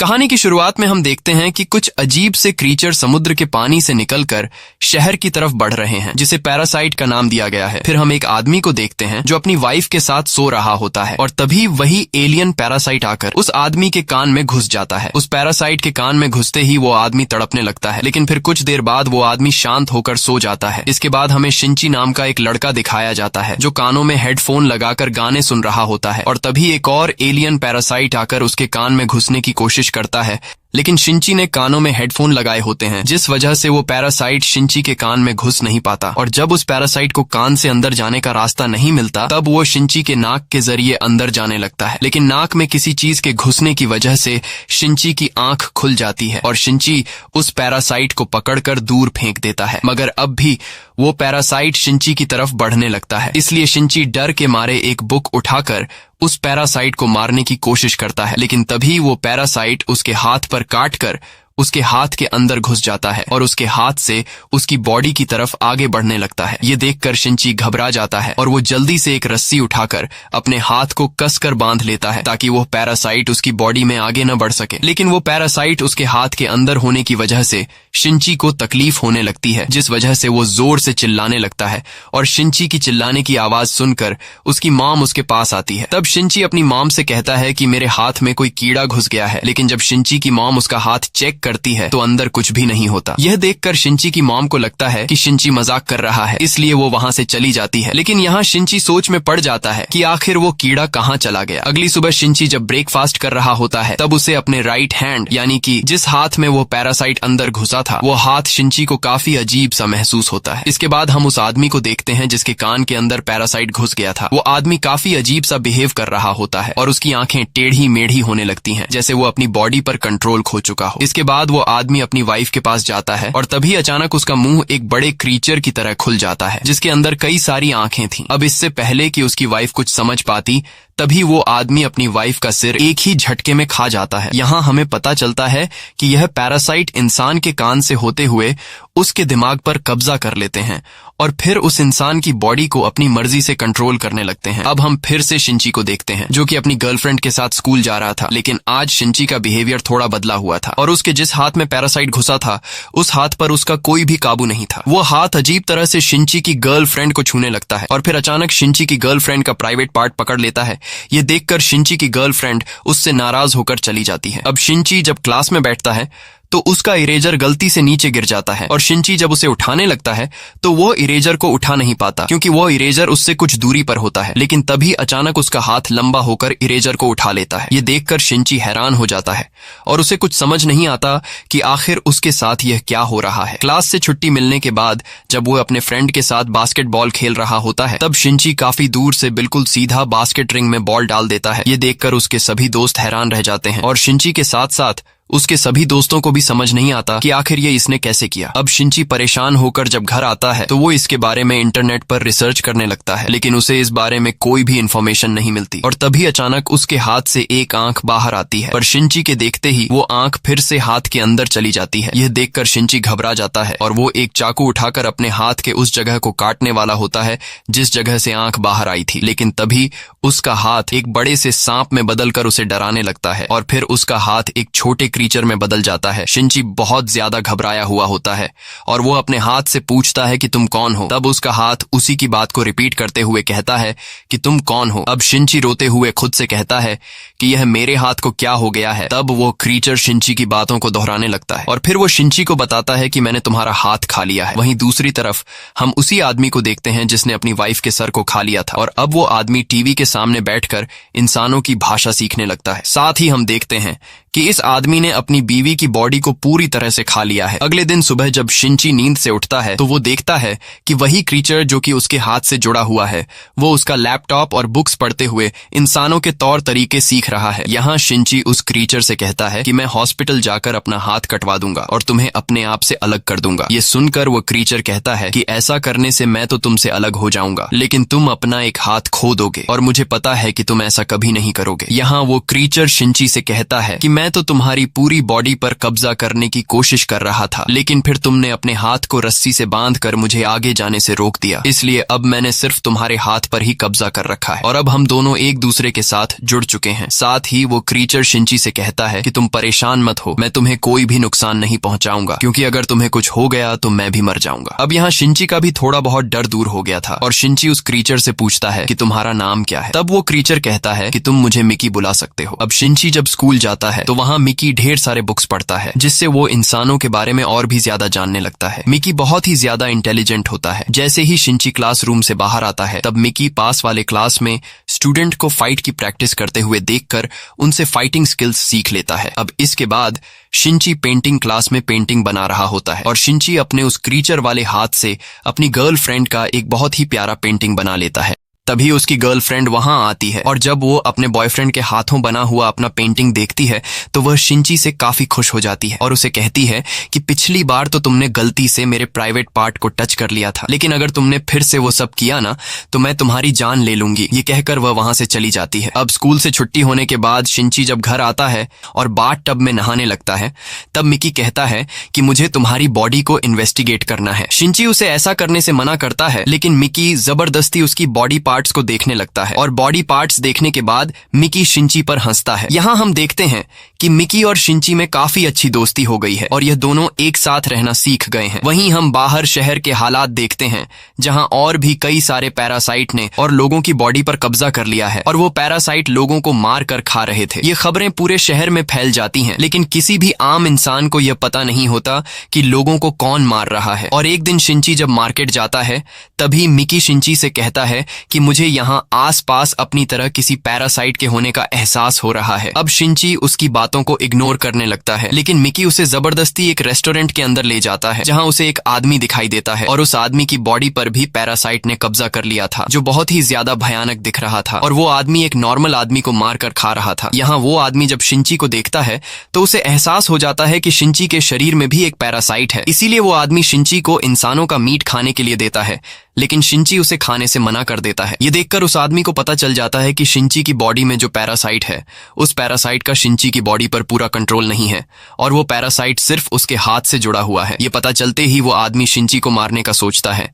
कहानी की शुरुआत में हम देखते हैं कि कुछ अजीब से क्रीचर समुद्र के पानी से निकलकर शहर की तरफ बढ़ रहे हैं, जिसे पैरासाइट का नाम दिया गया है। फिर हम एक आदमी को देखते हैं जो अपनी वाइफ के साथ सो रहा होता है और तभी वही एलियन पैरासाइट आकर उस आदमी के कान में घुस जाता है। उस पैरासाइट के कान में घुसते ही वो आदमी तड़पने लगता है, लेकिन फिर कुछ देर बाद वो आदमी शांत होकर सो जाता है। इसके बाद हमें शिंची नाम का एक लड़का दिखाया जाता है जो कानों में हेडफोन लगाकर गाने सुन रहा होता है और तभी एक और एलियन पैरासाइट आकर उसके कान में घुसने की कोशिश करता है, लेकिन शिंची ने कानों में हेडफोन लगाए होते हैं, जिस वजह से वो पैरासाइट शिंची के कान में घुस नहीं पाता। और जब उस पैरासाइट को कान से अंदर जाने का रास्ता नहीं मिलता, तब वो शिंची के नाक के जरिए अंदर जाने लगता है, लेकिन नाक में किसी चीज के घुसने की वजह से शिंची की आंख खुल जाती है और शिंची उस पैरासाइट को पकड़कर दूर फेंक देता है। मगर अब भी वो पैरासाइट शिंची की तरफ बढ़ने लगता है, इसलिए शिंची डर के मारे एक बुक उठाकर उस पैरासाइट को मारने की कोशिश करता है, लेकिन तभी वो पैरासाइट उसके हाथ पर काटकर उसके हाथ के अंदर घुस जाता है और उसके हाथ से उसकी बॉडी की तरफ आगे बढ़ने लगता है। ये देखकर शिंची घबरा जाता है और वो जल्दी से एक रस्सी उठाकर अपने हाथ को कसकर बांध लेता है ताकि वो पैरासाइट उसकी बॉडी में आगे न बढ़ सके। लेकिन वो पैरासाइट उसके हाथ के अंदर होने की वजह से शिंची को तकलीफ होने लगती है, जिस वजह से वो जोर से चिल्लाने लगता है और शिंची की चिल्लाने की आवाज सुनकर उसकी मॉम उसके पास आती है। तब शिंची अपनी मॉम से कहता है कि मेरे हाथ में कोई कीड़ा घुस गया है, लेकिन जब शिंची की मॉम उसका हाथ चेक करती है तो अंदर कुछ भी नहीं होता। यह देखकर शिंची की मॉम को लगता है कि शिंची मजाक कर रहा है, इसलिए वो वहां से चली जाती है। लेकिन यहाँ शिंची सोच में पड़ जाता है कि आखिर वो कीड़ा कहाँ चला गया। अगली सुबह शिंची जब ब्रेकफास्ट कर रहा होता है, तब उसे अपने राइट हैंड यानी कि जिस हाथ में वो पैरासाइट अंदर घुसा था, वो हाथ शिंची को काफी अजीब सा महसूस होता है। इसके बाद हम उस आदमी को देखते हैं जिसके कान के अंदर पैरासाइट घुस गया था। वो आदमी काफी अजीब सा बिहेव कर रहा होता है और उसकी आंखें टेढ़ी मेढ़ी होने लगती हैं, जैसे वो अपनी बॉडी पर कंट्रोल खो चुका हो। इसके बाद वो आदमी अपनी वाइफ के पास जाता है और तभी अचानक उसका मुंह एक बड़े क्रीचर की तरह खुल जाता है, जिसके अंदर कई सारी आंखें थीं। अब इससे पहले कि उसकी वाइफ कुछ समझ पाती, तभी वो आदमी अपनी वाइफ का सिर एक ही झटके में खा जाता है। यहाँ हमें पता चलता है कि यह पैरासाइट इंसान के कान से होते हुए उसके दिमाग पर कब्जा कर लेते हैं और फिर उस इंसान की बॉडी को अपनी मर्जी से कंट्रोल करने लगते हैं। अब हम फिर से शिंची को देखते हैं जो कि अपनी गर्लफ्रेंड के साथ स्कूल जा रहा था, लेकिन आज शिंची का बिहेवियर थोड़ा बदला हुआ था और उसके जिस हाथ में पैरासाइट घुसा था, उस हाथ पर उसका कोई भी काबू नहीं था। वो हाथ अजीब तरह से शिंची की गर्लफ्रेंड को छूने लगता है और फिर अचानक शिंची की गर्लफ्रेंड का प्राइवेट पार्ट पकड़ लेता है। ये देखकर शिंची की गर्लफ्रेंड उससे नाराज होकर चली जाती है। अब शिंची जब क्लास में बैठता है तो उसका इरेजर गलती से नीचे गिर जाता है और शिंची जब उसे उठाने लगता है तो वो इरेजर को उठा नहीं पाता, क्योंकि वो इरेजर उससे कुछ दूरी पर होता है। लेकिन तभी अचानक उसका हाथ लंबा होकर इरेजर को उठा लेता है। ये देखकर शिंची हैरान हो जाता है और उसे कुछ समझ नहीं आता कि आखिर उसके साथ यह क्या हो रहा है। क्लास से छुट्टी मिलने के बाद जब वो अपने फ्रेंड के साथ बास्केटबॉल खेल रहा होता है, तब शिंची काफी दूर से बिल्कुल सीधा बास्केट रिंग में बॉल डाल देता है। ये देखकर उसके सभी दोस्त हैरान रह जाते हैं और शिंची के साथ साथ उसके सभी दोस्तों को भी समझ नहीं आता कि आखिर ये इसने कैसे किया। अब शिंची परेशान होकर जब घर आता है तो वो इसके बारे में इंटरनेट पर रिसर्च करने लगता है, लेकिन उसे इस बारे में कोई भी इंफॉर्मेशन नहीं मिलती और तभी अचानक उसके हाथ से एक आंख बाहर आती है, पर शिंची के देखते ही वो आंख फिर से हाथ के अंदर चली जाती है। यह देखकर शिंची घबरा जाता है और वो एक चाकू उठाकर अपने हाथ के उस जगह को काटने वाला होता है जिस जगह से आंख बाहर आई थी, लेकिन तभी उसका हाथ एक बड़े से सांप में बदलकर उसे डराने लगता है और फिर उसका हाथ एक छोटे क्रीचर में बदल जाता है। शिंची बहुत ज्यादा घबराया हुआ होता है और वो अपने हाथ से पूछता है कि तुम कौन हो। तब उसका हाथ उसी की बात को रिपीट करते हुए कहता है कि तुम कौन हो। अब शिंची रोते हुए खुद से कहता है कि यह मेरे हाथ को क्या हो गया है। तब वो क्रीचर शिंची की बातों को दोहराने लगता है और फिर वो शिंची को बताता है कि मैंने तुम्हारा हाथ खा लिया है। वहीं दूसरी तरफ हम उसी आदमी को देखते हैं जिसने अपनी वाइफ के सर को खा लिया था और अब वो आदमी टीवी के सामने बैठकर इंसानों की भाषा सीखने लगता है। साथ ही हम देखते हैं कि इस आदमी ने अपनी बीवी की बॉडी को पूरी तरह से खा लिया है। अगले दिन सुबह जब शिंची नींद से उठता है तो वो देखता है कि वही क्रीचर जो कि उसके हाथ से जुड़ा हुआ है, वो उसका लैपटॉप और बुक्स पढ़ते हुए इंसानों के तौर तरीके सीख रहा है। यहाँ शिंची उस क्रीचर से कहता है कि मैं हॉस्पिटल जाकर अपना हाथ कटवा दूंगा और तुम्हें अपने आप से अलग कर दूंगा। ये सुनकर वो क्रीचर कहता है कि ऐसा करने से मैं तो तुमसे अलग हो जाऊंगा, लेकिन तुम अपना एक हाथ खो दोगे और मुझे पता है कि तुम ऐसा कभी नहीं करोगे। यहाँ वो क्रीचर शिंची से कहता है कि मैं तो तुम्हारी पूरी बॉडी पर कब्जा करने की कोशिश कर रहा था, लेकिन फिर तुमने अपने हाथ को रस्सी से बांधकर मुझे आगे जाने से रोक दिया। इसलिए अब मैंने सिर्फ तुम्हारे हाथ पर ही कब्जा कर रखा है और अब हम दोनों एक दूसरे के साथ जुड़ चुके हैं। साथ ही वो क्रीचर शिंची से कहता है कि तुम परेशान मत हो, मैं तुम्हें कोई भी नुकसान नहीं पहुंचाऊंगा, क्योंकि अगर तुम्हें कुछ हो गया तो मैं भी मर जाऊंगा। अब यहाँ शिंची का भी थोड़ा बहुत डर दूर हो गया था और शिंची उस क्रीचर से पूछता है कि तुम्हारा नाम क्या है। तब वो क्रीचर कहता है कि तुम मुझे मिकी बुला सकते हो। अब शिंची जब स्कूल जाता है तो वहाँ मिकी ढेर सारे बुक्स पढ़ता है, जिससे वो इंसानों के बारे में और भी ज्यादा जानने लगता है। मिकी बहुत ही ज्यादा इंटेलिजेंट होता है। जैसे ही शिंची क्लासरूम से बाहर आता है तब मिकी पास वाले क्लास में स्टूडेंट को फाइट की प्रैक्टिस करते हुए देखकर उनसे फाइटिंग स्किल्स सीख लेता है। अब इसके बाद शिंची पेंटिंग क्लास में पेंटिंग बना रहा होता है और शिंची अपने उस क्रीचर वाले हाथ से अपनी गर्लफ्रेंड का एक बहुत ही प्यारा पेंटिंग बना लेता है। तभी उसकी गर्लफ्रेंड वहां आती है और जब वो अपने बॉयफ्रेंड के हाथों बना हुआ अपना पेंटिंग देखती है तो वह शिंची से काफी खुश हो जाती है और उसे कहती है कि पिछली बार तो तुमने गलती से मेरे प्राइवेट पार्ट को टच कर लिया था, लेकिन अगर तुमने फिर से वो सब किया ना तो मैं तुम्हारी जान ले लूंगी। ये कहकर वह वहां से चली जाती है। अब स्कूल से छुट्टी होने के बाद शिंची जब घर आता है और बाथ टब में नहाने लगता है तब मिकी कहता है कि मुझे तुम्हारी बॉडी को इन्वेस्टिगेट करना है। शिंची उसे ऐसा करने से मना करता है, लेकिन मिकी जबरदस्ती उसकी बॉडी पार्ट्स को देखने लगता है और बॉडी पार्ट्स देखने के बाद मिकी शिंची पर हंसता है। यहाँ हम देखते हैं कि मिकी और शिंची में काफी अच्छी दोस्ती हो गई है और यह दोनों एक साथ रहना सीख गए हैं। वहीं हम बाहर शहर के हालात देखते हैं जहाँ और भी कई सारे पैरासाइट ने और लोगों की बॉडी पर कब्जा कर लिया है और वो पैरासाइट लोगों को मार कर खा रहे थे। ये खबरें पूरे शहर में फैल जाती हैं, लेकिन किसी भी आम इंसान को यह पता नहीं होता कि लोगों को कौन मार रहा है। और एक दिन शिंची जब मार्केट जाता है तभी मिकी शिंची से कहता है कि मुझे यहाँ आसपास अपनी तरह किसी पैरासाइट के होने का एहसास हो रहा है। अब शिंची उसकी बातों को इग्नोर करने लगता है, लेकिन मिकी उसे जबरदस्ती एक रेस्टोरेंट के अंदर ले जाता है जहाँ उसे एक आदमी दिखाई देता है और उस आदमी की बॉडी पर भी पैरासाइट ने कब्जा कर लिया था, जो बहुत ही ज्यादा भयानक दिख रहा था और वो आदमी एक नॉर्मल आदमी को मार कर खा रहा था। यहाँ वो आदमी जब शिंची को देखता है तो उसे एहसास हो जाता है कि शिंची के शरीर में भी एक पैरासाइट है, इसीलिए वो आदमी शिंची को इंसानों का मीट खाने के लिए देता है, लेकिन शिंची उसे खाने से मना कर देता है। ये देखकर उस आदमी को पता चल जाता है कि शिंची की बॉडी में जो पैरासाइट है उस पैरासाइट का शिंची की बॉडी पर पूरा कंट्रोल नहीं है और वो पैरासाइट सिर्फ उसके हाथ से जुड़ा हुआ है। ये पता चलते ही वो आदमी शिंची को मारने का सोचता है,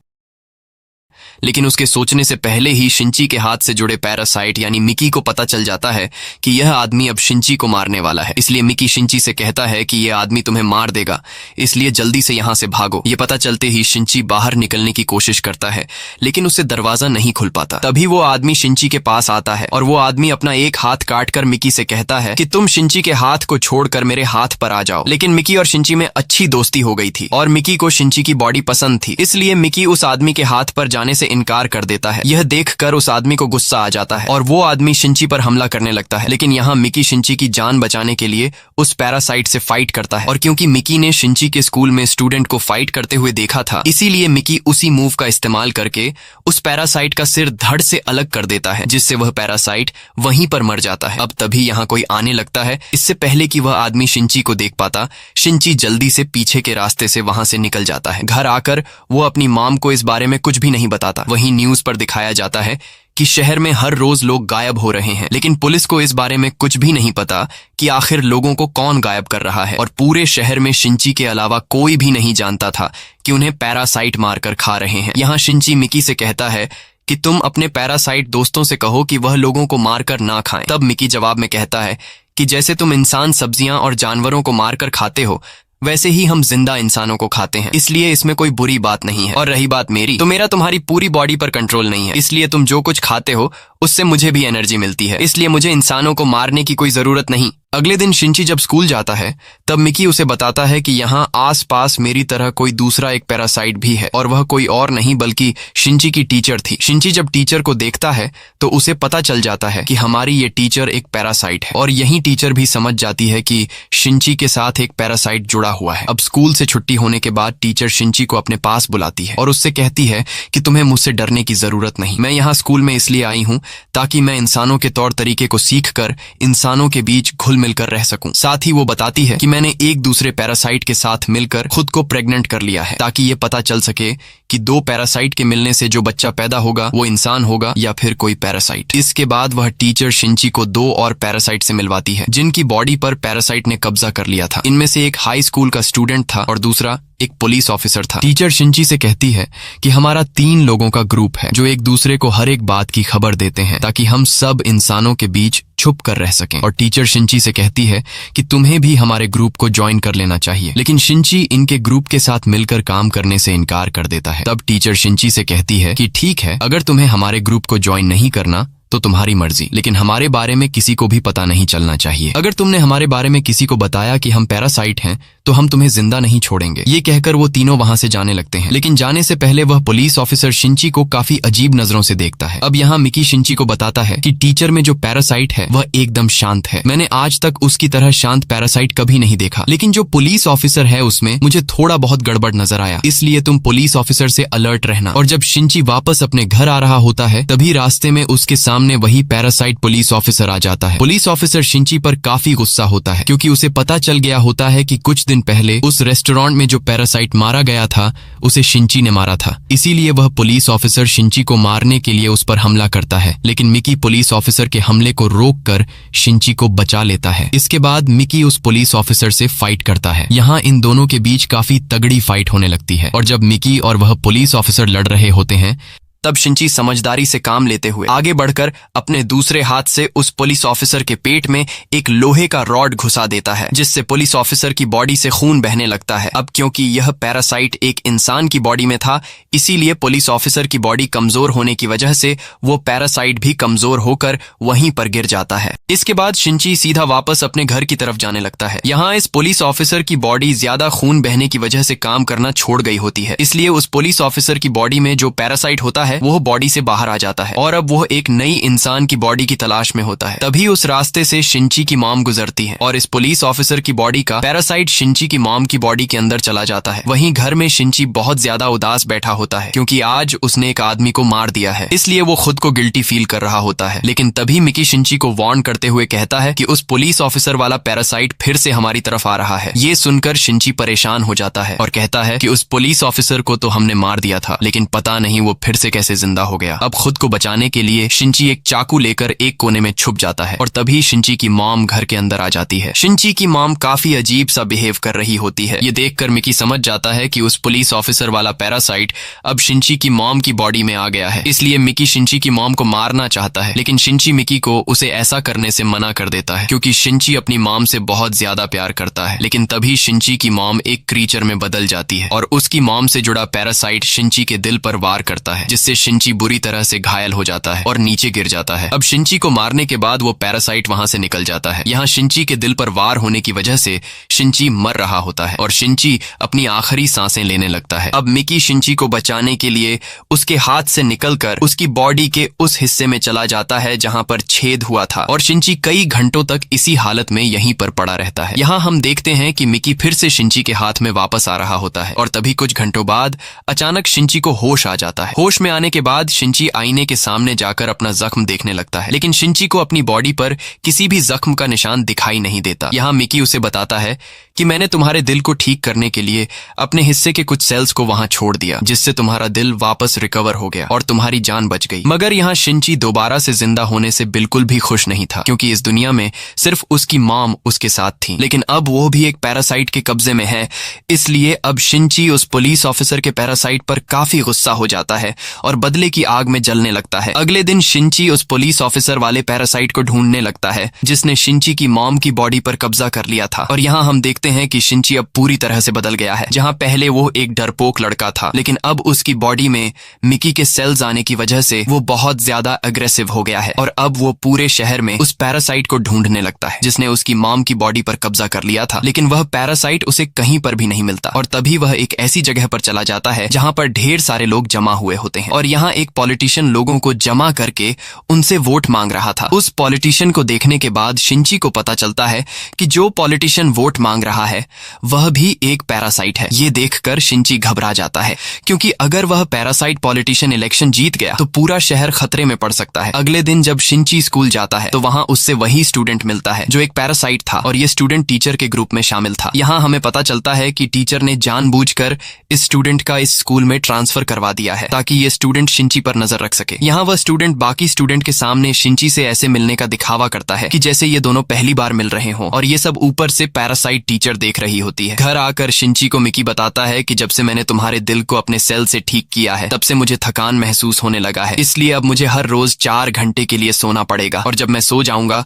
लेकिन उसके सोचने से पहले ही शिंची के हाथ से जुड़े पैरासाइट यानी मिकी को पता चल जाता है कि यह आदमी अब शिंची को मारने वाला है। इसलिए मिकी शिंची से कहता है कि यह आदमी तुम्हें मार देगा, इसलिए जल्दी से यहाँ से भागो। ये पता चलते ही शिंची बाहर निकलने की कोशिश करता है, लेकिन उससे दरवाजा नहीं खुल पाता। तभी वो आदमी शिंची के पास आता है और वो आदमी अपना एक हाथ काटकर मिकी से कहता है कि तुम शिंची के हाथ को छोड़कर मेरे हाथ पर आ जाओ। लेकिन मिकी और शिंची में अच्छी दोस्ती हो गई थी और मिकी को शिंची की बॉडी पसंद थी, इसलिए मिकी उस आदमी के हाथ पर जाने से इनकार कर देता है। यह देखकर उस आदमी को गुस्सा आ जाता है और वो आदमी शिंची पर हमला करने लगता है, लेकिन यहाँ मिकी शिंची की जान बचाने के लिए उस पैरासाइट से फाइट करता है और क्योंकि मिकी ने शिंची के स्कूल में स्टूडेंट को फाइट करते हुए देखा था, इसीलिए मिकी उसी मूव का इस्तेमाल करके उस पैरासाइट का सिर धड़ से अलग कर देता है, जिससे वह पैरासाइट वहीं पर मर जाता है। अब तभी यहाँ कोई आने लगता है। इससे पहले कि वह आदमी शिंची को देख पाता, शिंची जल्दी से पीछे के रास्ते से वहां से निकल जाता है। घर आकर वो अपनी मॉम को इस बारे में कुछ भी नहीं बताता। वहीं न्यूज पर दिखाया जाता है कि शहर में हर रोज लोग गायब हो रहे हैं, लेकिन पुलिस को इस बारे में कुछ भी नहीं पता कि आखिर लोगों को कौन गायब कर रहा है और पूरे शहर में शिंची के अलावा कोई भी नहीं जानता था कि उन्हें पैरासाइट मारकर खा रहे हैं। यहाँ शिंची मिकी से कहता है कि तुम अपने पैरासाइट दोस्तों से कहो कि वह लोगों को मारकर ना खाएं। तब मिकी जवाब में कहता है कि जैसे तुम इंसान सब्जियां और जानवरों को मारकर खाते हो, वैसे ही हम जिंदा इंसानों को खाते हैं, इसलिए इसमें कोई बुरी बात नहीं है। और रही बात मेरी, तो मेरा तुम्हारी पूरी बॉडी पर कंट्रोल नहीं है, इसलिए तुम जो कुछ खाते हो उससे मुझे भी एनर्जी मिलती है, इसलिए मुझे इंसानों को मारने की कोई जरूरत नहीं। अगले दिन शिंची जब स्कूल जाता है तब मिकी उसे बताता है कि यहाँ आसपास मेरी तरह कोई दूसरा एक पैरासाइट भी है और वह कोई और नहीं बल्कि शिंची की टीचर थी। शिंची जब टीचर को देखता है तो उसे पता चल जाता है कि हमारी ये टीचर एक पैरासाइट है और यही टीचर भी समझ जाती है कि शिंची के साथ एक पैरासाइट जुड़ा हुआ है। अब स्कूल से छुट्टी होने के बाद टीचर शिंची को अपने पास बुलाती है और उससे कहती है कि तुम्हें मुझसे डरने की जरूरत नहीं, मैं यहाँ स्कूल में इसलिए आई हूँ ताकि मैं इंसानों के तौर तरीके को सीखकर इंसानों के बीच घुल मिलकर रह सकूं। साथ ही वो बताती है कि मैंने एक दूसरे पैरासाइट के साथ मिलकर खुद को प्रेग्नेंट कर लिया है, ताकि ये पता चल सके कि दो पैरासाइट के मिलने से जो बच्चा पैदा होगा वो इंसान होगा या फिर कोई पैरासाइट। इसके बाद वह टीचर शिंची को दो और पैरासाइट से मिलवाती है जिनकी बॉडी पर पैरासाइट ने कब्जा कर लिया था। इनमें से एक हाई स्कूल का स्टूडेंट था और दूसरा एक पुलिस ऑफिसर था। टीचर शिंची से कहती है कि हमारा 3 लोगों का ग्रुप है जो एक दूसरे को हर एक बात की खबर देते हैं ताकि हम सब इंसानों के बीच छुप कर रह सकें। और टीचर शिंची से कहती है कि तुम्हें भी हमारे ग्रुप को ज्वाइन कर लेना चाहिए, लेकिन शिंची इनके ग्रुप के साथ मिलकर काम करने से इनकार कर देता है। तब टीचर शिंची से कहती है कि ठीक है, अगर तुम्हें हमारे ग्रुप को ज्वाइन नहीं करना तो तुम्हारी मर्जी, लेकिन हमारे बारे में किसी को भी पता नहीं चलना चाहिए। अगर तुमने हमारे बारे में किसी को बताया कि हम पैरासाइट हैं तो हम तुम्हें जिंदा नहीं छोड़ेंगे। ये कहकर वो तीनों वहां से जाने लगते हैं, लेकिन जाने से पहले वह पुलिस ऑफिसर शिंची को काफी अजीब नजरों से देखता है। अब यहाँ मिकी शिंची को बताता है कि टीचर में जो पैरासाइट है वह एकदम शांत है। मैंने आज तक उसकी तरह शांत पैरासाइट कभी नहीं देखा, लेकिन जो पुलिस ऑफिसर है उसमें मुझे थोड़ा बहुत गड़बड़ नजर आया, इसलिए तुम पुलिस ऑफिसर से अलर्ट रहना। और जब शिंची वापस अपने घर आ रहा होता है तभी रास्ते में उसके सामने वही पैरासाइट पुलिस ऑफिसर आ जाता है। पुलिस ऑफिसर शिंची पर काफी गुस्सा होता है क्योंकि उसे पता चल गया होता है कि कुछ दिन पहले उस रेस्टोरेंट में जो पैरासाइट मारा गया था उसे शिंची ने मारा था। इसीलिए वह पुलिस ऑफिसर शिंची को मारने के लिए उस पर हमला करता है, लेकिन मिकी पुलिस ऑफिसर के हमले को रोककर शिंची को बचा लेता है। इसके बाद मिकी उस पुलिस ऑफिसर से फाइट करता है। यहाँ इन दोनों के बीच काफी तगड़ी फाइट होने लगती है और जब मिकी और वह पुलिस ऑफिसर लड़ रहे होते हैं तब शिंची समझदारी से काम लेते हुए आगे बढ़कर अपने दूसरे हाथ से उस पुलिस ऑफिसर के पेट में एक लोहे का रॉड घुसा देता है, जिससे पुलिस ऑफिसर की बॉडी से खून बहने लगता है। अब क्योंकि यह पैरासाइट एक इंसान की बॉडी में था, इसीलिए पुलिस ऑफिसर की बॉडी कमजोर होने की वजह से वो पैरासाइट भी कमजोर होकर वहीं पर गिर जाता है। इसके बाद शिंची सीधा वापस अपने घर की तरफ जाने लगता है। यहाँ इस पुलिस ऑफिसर की बॉडी ज्यादा खून बहने की वजह से काम करना छोड़ गई होती है, इसलिए उस पुलिस ऑफिसर की बॉडी में जो पैरासाइट होता है वो बॉडी से बाहर आ जाता है और अब वो एक नई इंसान की बॉडी की तलाश में होता है। तभी उस रास्ते से शिंची की मॉम गुजरती है और इस पुलिस ऑफिसर की बॉडी का पैरासाइट शिंची की मॉम की बॉडी के अंदर चला जाता है। वहीं घर में शिंची बहुत ज्यादा उदास बैठा होता है क्योंकि आज उसने एक आदमी को मार दिया है, इसलिए वो खुद को गिल्टी फील कर रहा होता है। लेकिन तभी मिकी शिंची को वार्न करते हुए कहता है कि उस पुलिस ऑफिसर वाला पैरासाइट फिर से हमारी तरफ आ रहा है। ये सुनकर शिंची परेशान हो जाता है और कहता है कि उस पुलिस ऑफिसर को तो हमने मार दिया था, लेकिन पता नहीं वो फिर से कैसे जिंदा हो गया। अब खुद को बचाने के लिए शिंची एक चाकू लेकर एक कोने में छुप जाता है और तभी शिंची की मॉम घर के अंदर आ जाती है। शिंची की मॉम काफी अजीब सा बिहेव कर रही होती है। ये देखकर मिकी समझ जाता है कि उस पुलिस ऑफिसर वाला पैरासाइट अब शिंची की मॉम की बॉडी में आ गया है, इसलिए मिकी शिंची की मॉम को मारना चाहता है, लेकिन शिंची मिकी को उसे ऐसा करने से मना कर देता है क्योंकि शिंची अपनी मॉम से बहुत ज्यादा प्यार करता है। लेकिन तभी शिंची की मॉम एक क्रीचर में बदल जाती है और उसकी मॉम से जुड़ा पैरासाइट शिंची के दिल पर वार करता है, जिससे शिंची बुरी तरह से घायल हो जाता है और नीचे गिर जाता है। अब शिंची को मारने के बाद वो पैरासाइट वहां से निकल जाता है। यहाँ शिंची के दिल पर वार होने की वजह से शिंची मर रहा होता है और शिंची अपनी आखिरी सांसें लेने लगता है। अब मिकी शिंची को बचाने के लिए उसके हाथ से निकलकर उसकी बॉडी के उस हिस्से में चला जाता है जहां पर छेद हुआ था और शिंची कई घंटों तक इसी हालत में यहीं पर पड़ा रहता है। यहाँ हम देखते हैं कि मिकी फिर से शिंची के हाथ में वापस आ रहा होता है और तभी कुछ घंटों बाद अचानक शिंची को होश आ जाता है। होश में आने के बाद शिंची आईने के सामने जाकर अपना जख्म देखने लगता है, लेकिन शिंची को अपनी बॉडी पर किसी भी जख्म का निशान दिखाई नहीं देता। यहाँ मिकी उसे बताता है कि मैंने तुम्हारे दिल को ठीक करने के लिए अपने हिस्से के कुछ सेल्स को वहां छोड़ दिया, जिससे तुम्हारा दिल वापस रिकवर हो गया और तुम्हारी जान बच गई। मगर यहाँ शिंची दोबारा से जिंदा होने से बिल्कुल भी खुश नहीं था क्योंकि इस दुनिया में सिर्फ उसकी मॉम उसके साथ थी, लेकिन अब वो भी एक पैरासाइट के कब्जे में है। इसलिए अब शिंची उस पुलिस ऑफिसर के पैरासाइट पर काफी गुस्सा हो जाता है और बदले की आग में जलने लगता है। अगले दिन शिंची उस पुलिस ऑफिसर वाले पैरासाइट को ढूंढने लगता है जिसने शिंची की मॉम की बॉडी पर कब्जा कर लिया था और यहाँ हम देखते हैं कि शिंची अब पूरी तरह से बदल गया है। जहाँ पहले वो एक डरपोक लड़का था, लेकिन अब उसकी बॉडी में मिकी के सेल्स आने की वजह से वो बहुत ज्यादा अग्रेसिव हो गया है और अब वो पूरे शहर में उस पैरासाइट को ढूंढने लगता है जिसने उसकी मॉम की बॉडी पर कब्जा कर लिया था। लेकिन वह पैरासाइट उसे कहीं पर भी नहीं मिलता और तभी वह एक ऐसी जगह पर चला जाता है जहाँ पर ढेर सारे लोग जमा हुए होते हैं और यहाँ एक पॉलिटिशियन लोगों को जमा करके उनसे वोट मांग रहा था। उस पॉलिटिशियन को देखने के बाद शिंची को पता चलता है कि जो पॉलिटिशियन वोट मांग रहा है वह भी एक पैरासाइट है। ये देखकर शिंची घबरा जाता है, क्योंकि अगर वह पैरासाइट पॉलिटिशियन इलेक्शन जीत गया तो पूरा शहर खतरे में पड़ सकता है। अगले दिन जब शिंची स्कूल जाता है तो वहां उससे वही स्टूडेंट मिलता है जो एक पैरासाइट था, और ये स्टूडेंट टीचर के ग्रुप में शामिल था। यहाँ हमें पता चलता है कि टीचर ने जानबूझकर इस स्टूडेंट का इस स्कूल में ट्रांसफर करवा दिया है ताकि ये स्टूडेंट शिंची पर नजर रख सके। यहाँ वह स्टूडेंट बाकी स्टूडेंट के सामने शिंची से ऐसे मिलने का दिखावा करता है कि जैसे ये दोनों पहली बार मिल रहे हों, और ये सब ऊपर से पैरासाइट टीचर देख रही होती है। घर आकर शिंची को मिकी बताता है कि जब से मैंने तुम्हारे दिल को अपने सेल से ठीक किया है तब से मुझे थकान महसूस होने लगा है, इसलिए अब मुझे हर रोज 4 घंटे के लिए सोना पड़ेगा, और जब मैं सो जाऊंगा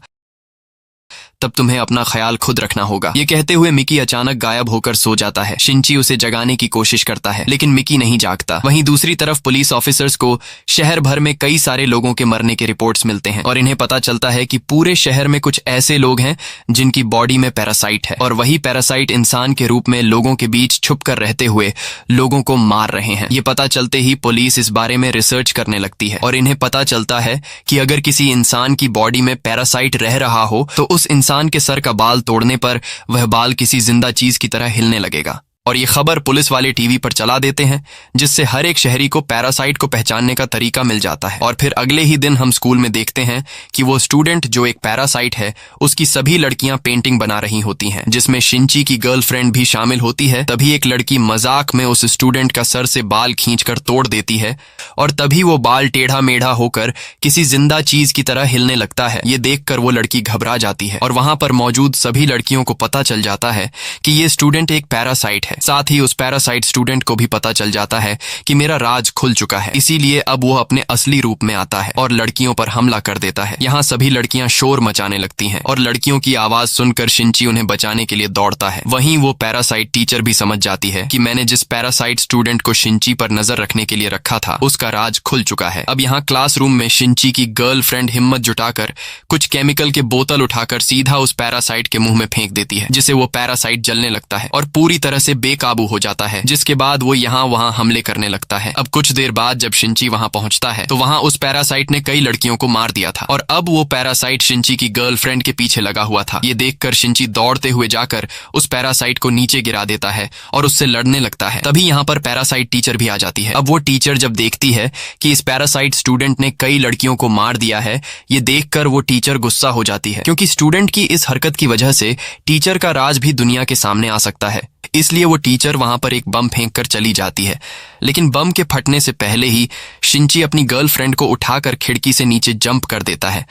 तब तुम्हें अपना ख्याल खुद रखना होगा। ये कहते हुए मिकी अचानक गायब होकर सो जाता है। शिंची उसे जगाने की कोशिश करता है, लेकिन मिकी नहीं जागता। वहीं दूसरी तरफ पुलिस ऑफिसर्स को शहर भर में कई सारे लोगों के मरने के रिपोर्ट्स मिलते हैं, और इन्हें पता चलता है कि पूरे शहर में कुछ ऐसे लोग हैं जिनकी बॉडी में पैरासाइट है, और वही पैरासाइट इंसान के रूप में लोगों के बीच छुप कर रहते हुए लोगों को मार रहे हैं। ये पता चलते ही पुलिस इस बारे में रिसर्च करने लगती है, और इन्हें पता चलता है कि अगर किसी इंसान की बॉडी में पैरासाइट रह रहा हो तो उस इंसान के सर का बाल तोड़ने पर वह बाल किसी जिंदा चीज की तरह हिलने लगेगा। और ये खबर पुलिस वाले टीवी पर चला देते हैं, जिससे हर एक शहरी को पैरासाइट को पहचानने का तरीका मिल जाता है। और फिर अगले ही दिन हम स्कूल में देखते हैं कि वो स्टूडेंट जो एक पैरासाइट है उसकी सभी लड़कियां पेंटिंग बना रही होती हैं, जिसमें शिंची की गर्लफ्रेंड भी शामिल होती है। तभी एक लड़की मजाक में उस स्टूडेंट का सर से बाल खींचकर तोड़ देती है, और तभी वो बाल टेढ़ा मेढ़ा होकर किसी जिंदा चीज की तरह हिलने लगता है। ये देखकर वो लड़की घबरा जाती है, और वहां पर मौजूद सभी लड़कियों को पता चल जाता है कि ये स्टूडेंट एक पैरासाइट है। साथ ही उस पैरासाइट स्टूडेंट को भी पता चल जाता है कि मेरा राज खुल चुका है, इसीलिए अब वो अपने असली रूप में आता है और लड़कियों पर हमला कर देता है। यहाँ सभी लड़कियां शोर मचाने लगती हैं, और लड़कियों की आवाज सुनकर शिंची उन्हें बचाने के लिए दौड़ता है। वहीं वो पैरासाइट टीचर भी समझ जाती है कि मैंने जिस पैरासाइट स्टूडेंट को शिंची पर नजर रखने के लिए रखा था उसका राज खुल चुका है। अब यहाँ क्लासरूम में शिंची की गर्लफ्रेंड हिम्मत जुटाकर कुछ केमिकल के बोतल उठाकर सीधा उस पैरासाइट के मुंह में फेंक देती है, जिससे वो पैरासाइट जलने लगता है और पूरी तरह से बेकाबू हो जाता है, जिसके बाद वो यहाँ वहाँ हमले करने लगता है। अब कुछ देर बाद जब शिंची वहाँ पहुँचता है तो वहाँ उस पैरासाइट ने कई लड़कियों को मार दिया था, और अब वो पैरासाइट शिंची की गर्लफ्रेंड के पीछे लगा हुआ था। ये देखकर शिंची दौड़ते हुए जाकर उस पैरासाइट को नीचे गिरा देता है और उससे लड़ने लगता है। तभी यहाँ पर पैरासाइट टीचर भी आ जाती है। अब वो टीचर जब देखती है कि इस पैरासाइट स्टूडेंट ने कई लड़कियों को मार दिया है, ये देखकर वो टीचर गुस्सा हो जाती है, क्योंकि स्टूडेंट की इस हरकत की वजह से टीचर का राज भी दुनिया के सामने आ सकता है। इसलिए वो टीचर वहां पर एक बम फेंक कर चली जाती है, लेकिन बम के फटने से पहले ही शिंची अपनी गर्लफ्रेंड को उठाकर खिड़की से नीचे जंप कर देता है,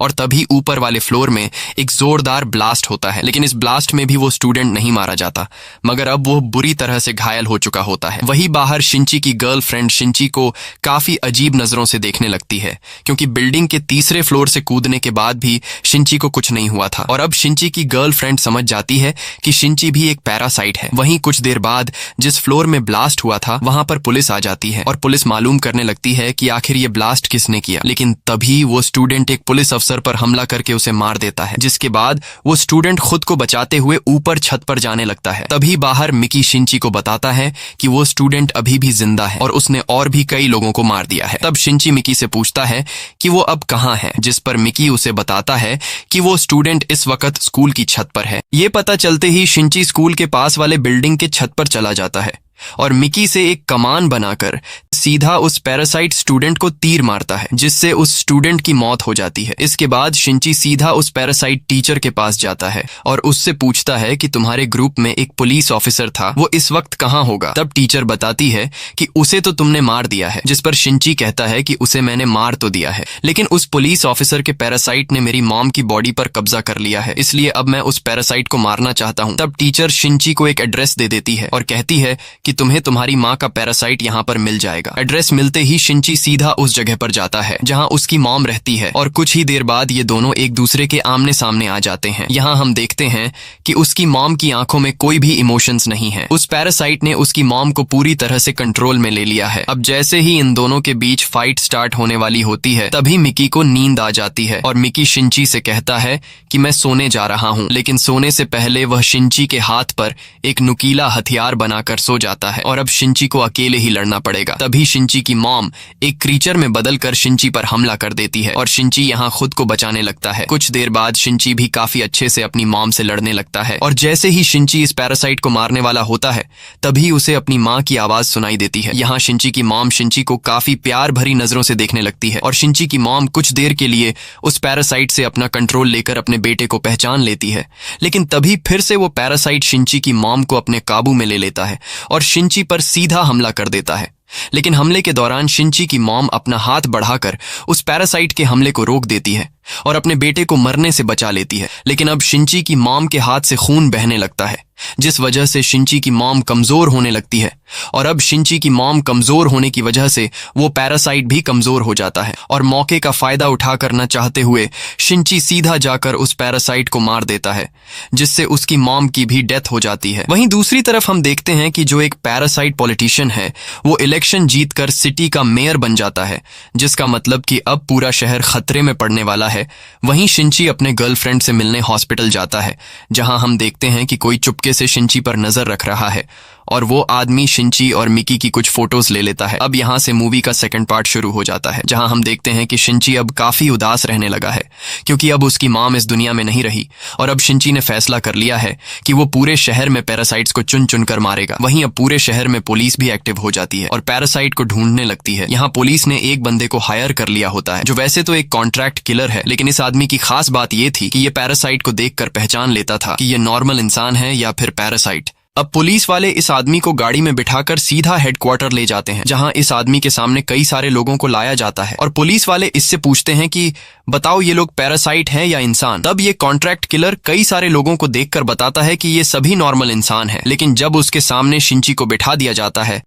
और तभी ऊपर वाले फ्लोर में एक जोरदार ब्लास्ट होता है। लेकिन इस ब्लास्ट में भी वो स्टूडेंट नहीं मारा जाता, मगर अब वो बुरी तरह से घायल हो चुका होता है। वही बाहर शिंची की गर्लफ्रेंड शिंची को काफी अजीब नजरों से देखने लगती है, क्योंकि बिल्डिंग के तीसरे फ्लोर से कूदने के बाद भी शिंची को कुछ नहीं हुआ था। और अब शिंची की गर्लफ्रेंड समझ जाती है कि शिंची भी एक पैरासाइट है। वहीं कुछ देर बाद जिस फ्लोर में ब्लास्ट हुआ था वहां पर पुलिस आ जाती है, और पुलिस मालूम करने लगती है कि आखिर ये ब्लास्ट किसने किया। लेकिन तभी वो स्टूडेंट एक पुलिस अफसर पर हमला करके उसे मार देता है, जिसके बाद वो स्टूडेंट खुद को बचाते हुए ऊपर छत पर जाने लगता है। तभी बाहर मिकी शिंची को बताता है कि वो स्टूडेंट अभी भी जिंदा है और उसने और भी कई लोगों को मार दिया है। तब शिंची मिकी से पूछता है कि वो अब कहाँ है, जिस पर मिकी उसे बताता है कि वो स्टूडेंट इस वक्त स्कूल की छत पर है। ये पता चलते ही शिंची स्कूल के पास वाले बिल्डिंग के छत पर चला जाता है, और मिकी से एक कमान बनाकर सीधा उस पैरासाइट स्टूडेंट को तीर मारता है, जिससे उस स्टूडेंट की मौत हो जाती है। इसके बाद शिंची सीधा उस पैरासाइट टीचर के पास जाता है और उससे पूछता है कि तुम्हारे ग्रुप में एक पुलिस ऑफिसर था, वो इस वक्त कहाँ होगा। तब टीचर बताती है कि उसे तो तुमने मार दिया है, जिस पर शिंची कहता है कि उसे मैंने मार तो दिया है, लेकिन उस पुलिस ऑफिसर के पैरासाइट ने मेरी मॉम की बॉडी पर कब्जा कर लिया है, इसलिए अब मैं उस पैरासाइट को मारना चाहता हूँ। तब टीचर शिंची को एक एड्रेस दे देती है और कहती है कि तुम्हें तुम्हारी माँ का पैरासाइट यहाँ पर मिल जाएगा। एड्रेस मिलते ही शिंची सीधा उस जगह पर जाता है जहाँ उसकी मॉम रहती है, और कुछ ही देर बाद ये दोनों एक दूसरे के आमने सामने आ जाते हैं। यहाँ हम देखते हैं कि उसकी मॉम की आंखों में कोई भी इमोशंस नहीं है। उस पैरासाइट ने उसकी मॉम को पूरी तरह से कंट्रोल में ले लिया है। अब जैसे ही इन दोनों के बीच फाइट स्टार्ट होने वाली होती है, तभी मिकी को नींद आ जाती है और मिकी शिंची से कहता है कि मैं सोने जा रहा हूँ, लेकिन सोने से पहले वह शिंची के हाथ पर एक नुकीला हथियार बनाकर सो जाता आता है और अब शिंची को अकेले ही लड़ना पड़ेगा। तभी शिंची की मॉम एक क्रीचर में बदलकर शिंची पर हमला कर देती है और शिंची यहाँ खुद को बचाने लगता है। कुछ देर बाद शिंची भी काफी अच्छे से अपनी मॉम से लड़ने लगता है और जैसे ही शिंची इस पैरासाइट को मारने वाला होता है तभी उसे अपनी माँ की आवाज सुनाई देती है। यहाँ शिंची की मॉम शिंची को काफी प्यार भरी नजरों से देखने लगती है और शिंची की मॉम कुछ देर के लिए उस पैरासाइट से अपना कंट्रोल लेकर अपने बेटे को पहचान लेती है, लेकिन तभी फिर से वो पैरासाइट शिंची की मॉम को अपने काबू में ले लेता है और शिंची पर सीधा हमला कर देता है। लेकिन हमले के दौरान शिंची की मॉम अपना हाथ बढ़ाकर उस पैरासाइट के हमले को रोक देती है और अपने बेटे को मरने से बचा लेती है। लेकिन अब शिंची की मॉम के हाथ से खून बहने लगता है, जिस वजह से शिंची की मॉम कमजोर होने लगती है और अब शिंची की मॉम कमजोर होने की वजह से वो पैरासाइट भी कमजोर हो जाता है और मौके का फायदा उठा करना चाहते हुए शिंची सीधा जाकर उस पैरासाइट को मार देता है, जिससे उसकी मॉम की भी डेथ हो जाती है। वहीं दूसरी तरफ हम देखते हैं कि जो एक पैरासाइट पॉलिटिशियन है वो इलेक्शन जीतकर सिटी का मेयर बन जाता है, जिसका मतलब कि अब पूरा शहर खतरे में पड़ने वाला है। वहीं शिंची अपने गर्लफ्रेंड से मिलने हॉस्पिटल जाता है, जहां हम देखते हैं कि कोई चुपके से शिंची पर नजर रख रहा है और वो आदमी शिंची और मिकी की कुछ फोटोज ले लेता है। अब यहाँ से मूवी का सेकंड पार्ट शुरू हो जाता है, जहां हम देखते हैं कि शिंची अब काफी उदास रहने लगा है क्योंकि अब उसकी मॉम इस दुनिया में नहीं रही और अब शिंची ने फैसला कर लिया है कि वो पूरे शहर में पैरासाइट्स को चुन चुन कर मारेगा। वहीं अब पूरे शहर में पुलिस भी एक्टिव हो जाती है और पैरासाइट को ढूंढने लगती है। यहाँ पुलिस ने एक बंदे को हायर कर लिया होता है जो वैसे तो एक कॉन्ट्रैक्ट किलर है, लेकिन इस आदमी की खास बात ये थी कि ये पैरासाइट को देखकर पहचान लेता था कि ये नॉर्मल इंसान है या फिर पैरासाइट। अब पुलिस वाले इस आदमी को गाड़ी में बिठाकर सीधा हेडक्वार्टर ले जाते हैं, जहां इस आदमी के सामने कई सारे लोगों को लाया जाता है और पुलिस वाले इससे पूछते हैं कि बताओ ये लोग पैरासाइट हैं या इंसान। तब ये कॉन्ट्रैक्ट किलर कई सारे लोगों को देखकर बताता है कि ये सभी नॉर्मल इंसान हैं, लेकिन जब उसके सामने शिंची को बिठा दिया जाता है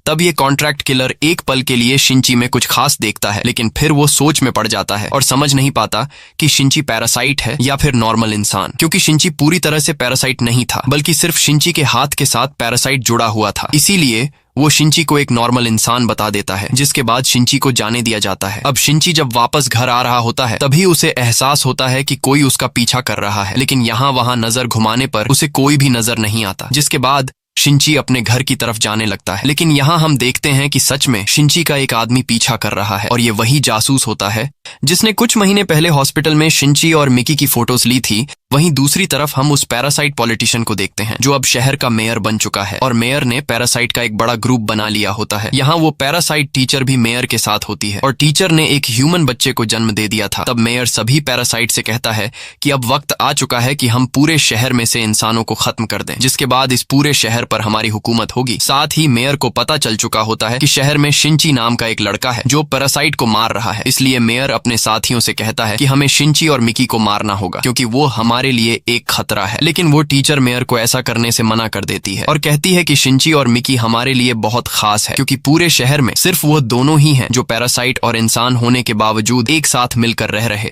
तब ये कॉन्ट्रैक्ट किलर एक पल के लिए शिंची में कुछ खास देखता है, लेकिन फिर वो सोच में पड़ जाता है और समझ नहीं पाता कि शिंची पैरासाइट है या फिर नॉर्मल इंसान, क्योंकि शिंची पूरी तरह से पैरासाइट नहीं था बल्कि सिर्फ शिंची के हाथ के साथ पैरासाइट जुड़ा हुआ था। इसीलिए वो शिंची को एक नॉर्मल इंसान बता देता है, जिसके बाद शिंची को जाने दिया जाता है। अब शिंची जब वापस घर आ रहा होता है तभी उसे एहसास होता है कि कोई उसका पीछा कर रहा है, लेकिन यहाँ वहां नजर घुमाने पर उसे कोई भी नजर नहीं आता, जिसके बाद शिंची अपने घर की तरफ जाने लगता है। लेकिन यहाँ हम देखते हैं कि सच में शिंची का एक आदमी पीछा कर रहा है और ये वही जासूस होता है जिसने कुछ महीने पहले हॉस्पिटल में शिंची और मिकी की फोटोज ली थी। वहीं दूसरी तरफ हम उस पैरासाइट पॉलिटिशियन को देखते हैं जो अब शहर का मेयर बन चुका है और मेयर ने पैरासाइट का एक बड़ा ग्रुप बना लिया होता है। यहाँ वो पैरासाइट टीचर भी मेयर के साथ होती है और टीचर ने एक ह्यूमन बच्चे को जन्म दे दिया था। तब मेयर सभी पैरासाइट से कहता है कि अब वक्त आ चुका है कि हम पूरे शहर में से इंसानों को खत्म कर दें, जिसके बाद इस पूरे शहर पर हमारी हुकूमत होगी। साथ ही मेयर को पता चल चुका होता है कि शहर में शिंची नाम का एक लड़का है जो पैरासाइट को मार रहा है, इसलिए मेयर अपने साथियों से कहता है कि हमें शिंची और मिकी को मारना होगा क्योंकि वो हमारे लिए एक खतरा है। लेकिन वो टीचर मेयर को ऐसा करने से मना कर देती है और कहती है कि शिंची और मिकी हमारे लिए बहुत खास है क्योंकि पूरे शहर में सिर्फ वो दोनों ही हैं जो पैरासाइट और इंसान होने के बावजूद एक साथ मिलकर रह रहे।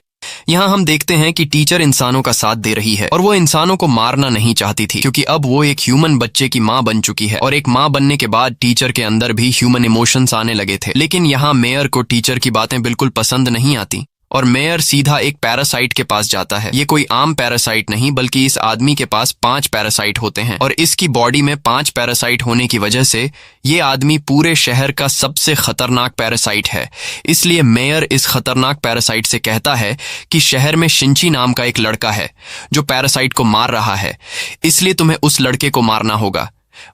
यहाँ हम देखते हैं कि टीचर इंसानों का साथ दे रही है और वो इंसानों को मारना नहीं चाहती थी क्योंकि अब वो एक ह्यूमन बच्चे की माँ बन चुकी है और एक माँ बनने के बाद टीचर के अंदर भी ह्यूमन इमोशंस आने लगे थे। लेकिन यहाँ मेयर को टीचर की बातें बिल्कुल पसंद नहीं आती और मेयर सीधा एक पैरासाइट के पास जाता है। ये कोई आम पैरासाइट नहीं बल्कि इस आदमी के पास 5 पैरासाइट होते हैं और इसकी बॉडी में 5 पैरासाइट होने की वजह से ये आदमी पूरे शहर का सबसे खतरनाक पैरासाइट है। इसलिए मेयर इस खतरनाक पैरासाइट से कहता है कि शहर में शिंची नाम का एक लड़का है जो पैरासाइट को मार रहा है, इसलिए तुम्हें उस लड़के को मारना होगा।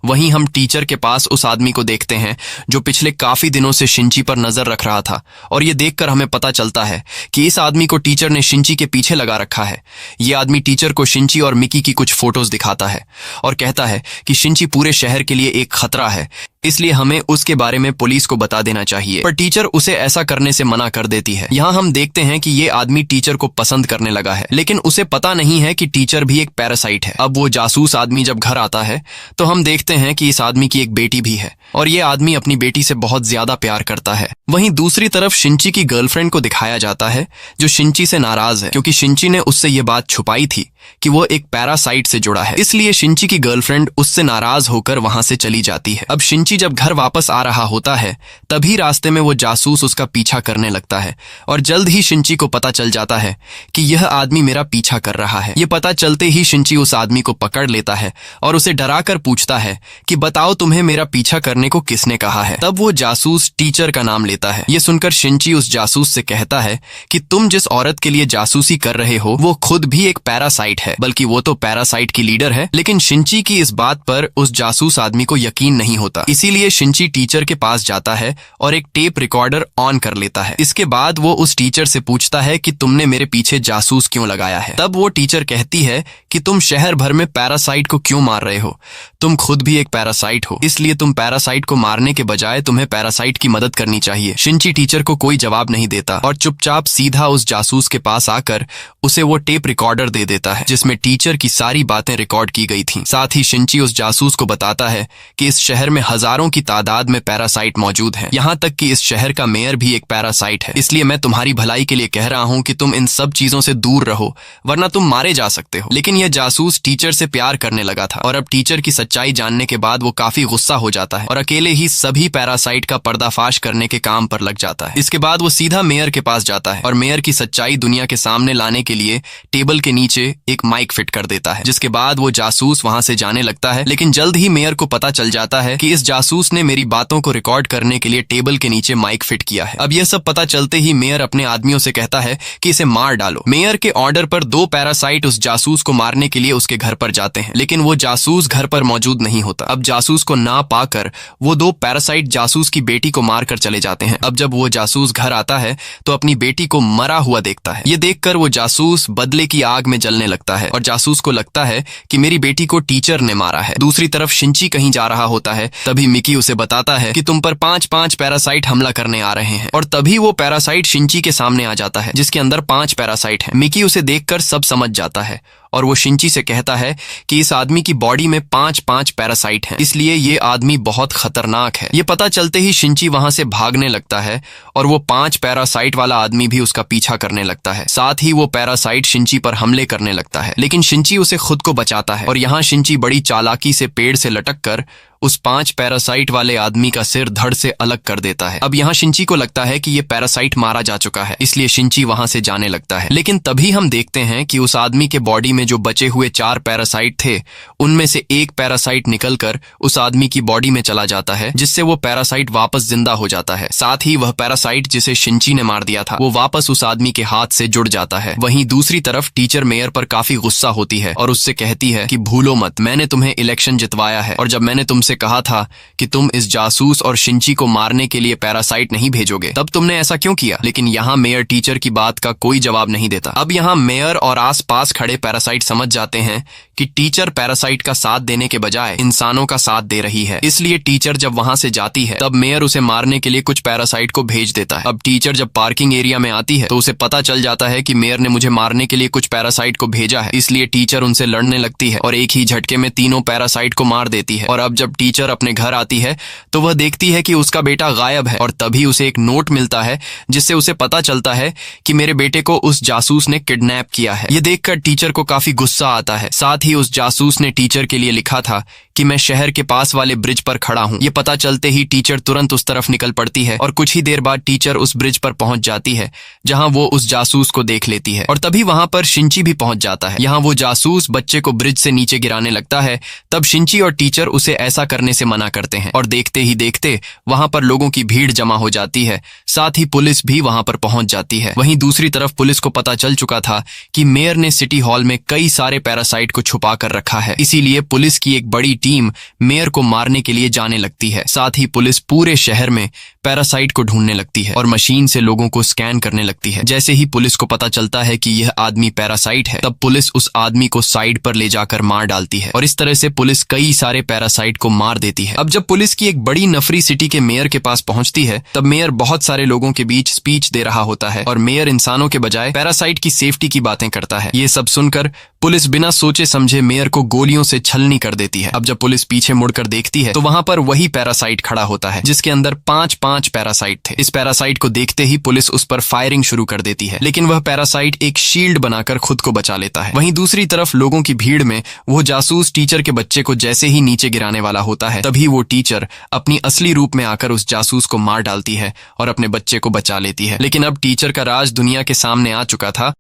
वहीं हम टीचर के पास उस आदमी को देखते हैं जो पिछले काफी दिनों से शिंची पर नजर रख रहा था और ये देखकर हमें पता चलता है कि इस आदमी को टीचर ने शिंची के पीछे लगा रखा है। ये आदमी टीचर को शिंची और मिकी की कुछ फोटोज दिखाता है और कहता है कि शिंची पूरे शहर के लिए एक खतरा है, इसलिए हमें उसके बारे में पुलिस को बता देना चाहिए, पर टीचर उसे ऐसा करने से मना कर देती है। यहाँ हम देखते हैं कि ये आदमी टीचर को पसंद करने लगा है, लेकिन उसे पता नहीं है कि टीचर भी एक पैरासाइट है। अब वो जासूस आदमी जब घर आता है तो हम देखते हैं कि इस आदमी की एक बेटी भी है और ये आदमी अपनी बेटी से बहुत ज्यादा प्यार करता है। वहीं दूसरी तरफ शिंची की गर्लफ्रेंड को दिखाया जाता है जो शिंची से नाराज है क्योंकि शिंची ने उससे ये बात छुपाई थी कि वो एक पैरासाइट से जुड़ा है, इसलिए शिंची की गर्लफ्रेंड उससे नाराज होकर वहां से चली जाती है। अब शिंची शिंची जब घर वापस आ रहा होता है तभी रास्ते में वो जासूस उसका पीछा करने लगता है और जल्द ही शिंची को पता चल जाता है कि यह आदमी मेरा पीछा कर रहा है। ये पता चलते ही शिंची उस आदमी को पकड़ लेता है और उसे डराकर पूछता है कि बताओ तुम्हें मेरा पीछा करने को किसने कहा है। तब वो जासूस टीचर का नाम लेता है। ये सुनकर शिंची उस जासूस से कहता है कि तुम जिस औरत के लिए जासूसी कर रहे हो वो खुद भी एक पैरासाइट है, बल्कि वो तो पैरासाइट की लीडर है। लेकिन शिंची की इस बात पर उस जासूस आदमी को यकीन नहीं होता, इसीलिए शिंची टीचर के पास जाता है और एक टेप रिकॉर्डर ऑन कर लेता है। इसके बाद वो उस टीचर से पूछता है कि तुमने मेरे पीछे जासूस क्यों लगाया है। तब वो टीचर कहती है कि तुम शहर भर में पैरासाइट को क्यों मार रहे हो, तुम खुद भी एक पैरासाइट हो, इसलिए तुम पैरासाइट को मारने के बजाय तुम्हें पैरासाइट की मदद करनी चाहिए। शिंची टीचर को कोई जवाब नहीं देता और चुपचाप सीधा उस जासूस के पास आकर उसे वो टेप रिकॉर्डर दे देता है जिसमें टीचर की सारी बातें रिकॉर्ड की गई थीं। साथ ही शिंची उस जासूस को बताता है कि इस शहर में हजारों की तादाद में पैरासाइट मौजूद हैं, यहाँ तक कि इस शहर का मेयर भी एक पैरासाइट है, इसलिए मैं तुम्हारी भलाई के लिए कह रहा हूँ कि तुम इन सब चीजों से दूर रहो वरना तुम मारे जा सकते हो। लेकिन यह जासूस टीचर से प्यार करने लगा था और अब टीचर की सच्चाई जानने के बाद वो काफी गुस्सा हो जाता है और अकेले ही सभी पैरासाइट का पर्दाफाश करने के काम पर लग जाता है। इसके बाद वो सीधा मेयर के पास जाता है और मेयर की सच्चाई दुनिया के सामने लाने के लिए टेबल के नीचे एक माइक फिट कर देता है, जिसके बाद वो जासूस वहां से जाने लगता है। लेकिन जल्द ही मेयर को पता चल जाता है कि इस जासूस ने मेरी बातों को रिकॉर्ड करने के लिए टेबल के नीचे माइक फिट किया है। अब यह सब पता चलते ही मेयर अपने आदमियों से कहता है कि इसे मार डालो। मेयर के ऑर्डर पर 2 पैरासाइट उस जासूस को मारने के लिए उसके घर पर जाते हैं, लेकिन वो जासूस घर पर मौजूद नहीं होता। अब जासूस को ना पाकर वो 2 पैरासाइट जासूस की बेटी को मारकर चले जाते हैं। अब जब वो जासूस घर आता है तो अपनी बेटी को मरा हुआ देखता है। ये देखकर वो जासूस बदले की आग में जलने लगता है और जासूस को लगता है कि मेरी बेटी को टीचर ने मारा है। दूसरी तरफ शिंची कहीं जा रहा होता है, तभी मिकी उसे बताता है कि तुम पर 5-5 पैरासाइट हमला करने आ रहे हैं और तभी वो पैरासाइट शिंची के सामने आ जाता है जिसके अंदर 5 पैरासाइट हैं। मिकी उसे देखकर सब समझ जाता है और वो शिंची से कहता है कि इस आदमी की बॉडी में 5-5 पैरासाइट हैं, इसलिए ये आदमी बहुत खतरनाक है। ये पता चलते ही शिंची वहां से भागने लगता है और वो 5 पैरासाइट वाला आदमी भी उसका पीछा करने लगता है। साथ ही वो पैरासाइट शिंची पर हमले करने लगता है, लेकिन शिंची उसे खुद को बचाता है और यहाँ शिंची बड़ी चालाकी से पेड़ से लटक कर उस 5 पैरासाइट वाले आदमी का सिर धड़ से अलग कर देता है। अब यहाँ शिंची को लगता है कि ये पैरासाइट मारा जा चुका है, इसलिए शिंची वहां से जाने लगता है। लेकिन तभी हम देखते हैं कि उस आदमी के बॉडी में जो बचे हुए 4 पैरासाइट थे उनमें से एक पैरासाइट निकलकर उस आदमी की बॉडी में चला जाता है, जिससे वो पैरासाइट वापस जिंदा हो जाता है। साथ ही वह पैरासाइट जिसे शिंची ने मार दिया था वो वापस उस आदमी के हाथ से जुड़ जाता है। वहीं दूसरी तरफ टीचर मेयर पर काफी गुस्सा होती है और उससे कहती है कि भूलो मत, मैंने तुम्हें इलेक्शन जितवाया है और जब मैंने तुमसे कहा था कि तुम इस जासूस और शिंची को मारने के लिए पैरासाइट नहीं भेजोगे, तब तुमने ऐसा क्यों किया। लेकिन यहाँ मेयर टीचर की बात का कोई जवाब नहीं देता। अब यहाँ मेयर और आसपास खड़े पैरासाइट समझ जाते हैं कि टीचर पैरासाइट का साथ देने के बजाय इंसानों का साथ दे रही है, इसलिए टीचर जब वहां से जाती है तब मेयर उसे मारने के लिए कुछ पैरासाइट को भेज देता है। अब टीचर जब पार्किंग एरिया में आती है तो उसे पता चल जाता है कि मेयर ने मुझे मारने के लिए कुछ पैरासाइट को भेजा है, इसलिए टीचर उनसे लड़ने लगती है और एक ही झटके में तीनों पैरासाइट को मार देती है। और अब जब टीचर अपने घर आती है तो वह देखती है कि उसका बेटा गायब है और तभी उसे एक नोट मिलता है जिससे उसे पता चलता है कि मेरे बेटे को उस जासूस ने किडनैप किया है। ये देखकर टीचर को काफी गुस्सा आता है। साथ ही उस जासूस ने टीचर के लिए लिखा था कि मैं शहर के पास वाले ब्रिज पर खड़ा हूँ। ये पता चलते ही टीचर तुरंत उस तरफ निकल पड़ती है और कुछ ही देर बाद टीचर उस ब्रिज पर पहुंच जाती है जहां वो उस जासूस को देख लेती है और तभी वहां पर शिंची भी पहुंच जाता है। यहाँ वो जासूस बच्चे को ब्रिज से नीचे गिराने लगता है, तब शिंची और टीचर उसे ऐसा करने से मना करते हैं और देखते ही देखते वहां पर लोगों की भीड़ जमा हो जाती है। साथ ही पुलिस भी वहां पर पहुंच जाती है। वहीं दूसरी तरफ पुलिस को पता चल चुका था कि मेयर ने सिटी हॉल में कई सारे पैरासाइट को छुपा कर रखा है, इसीलिए पुलिस की एक बड़ी टीम मेयर को मारने के लिए जाने लगती है। साथ ही पुलिस पूरे शहर में पैरासाइट को ढूंढने लगती है और मशीन से लोगों को स्कैन करने लगती है। जैसे ही पुलिस को पता चलता है कि यह आदमी पैरासाइट है, तब पुलिस उस आदमी को साइड पर ले जाकर मार डालती है और इस तरह से पुलिस कई सारे पैरासाइट को मार देती है। अब जब पुलिस की एक बड़ी नफरी सिटी के मेयर के पास पहुंचती है, तब मेयर बहुत सारे लोगों के बीच स्पीच दे रहा होता है और मेयर इंसानों के बजाय पैरासाइट की सेफ्टी की बातें करता है। ये सब सुनकर पुलिस बिना सोचे समझे मेयर को गोलियों से छलनी कर देती है। अब जब पुलिस पीछे मुड़कर देखती है तो वहां पर वही पैरासाइट खड़ा होता है जिसके अंदर 5 5 पैरासाइट थे। इस पैरासाइट को देखते ही पुलिस उस पर फायरिंग शुरू कर देती है, लेकिन वह पैरासाइट एक शील्ड बनाकर खुद को बचा लेता है। वहीं दूसरी तरफ लोगों की भीड़ में वो जासूस टीचर के बच्चे को जैसे ही नीचे गिराने वाला होता है, तभी वो टीचर अपनी असली रूप में आकर उस जासूस को मार डालती है और अपने बच्चे को बचा लेती है। लेकिन अब टीचर का राज दुनिया के सामने आ चुका था,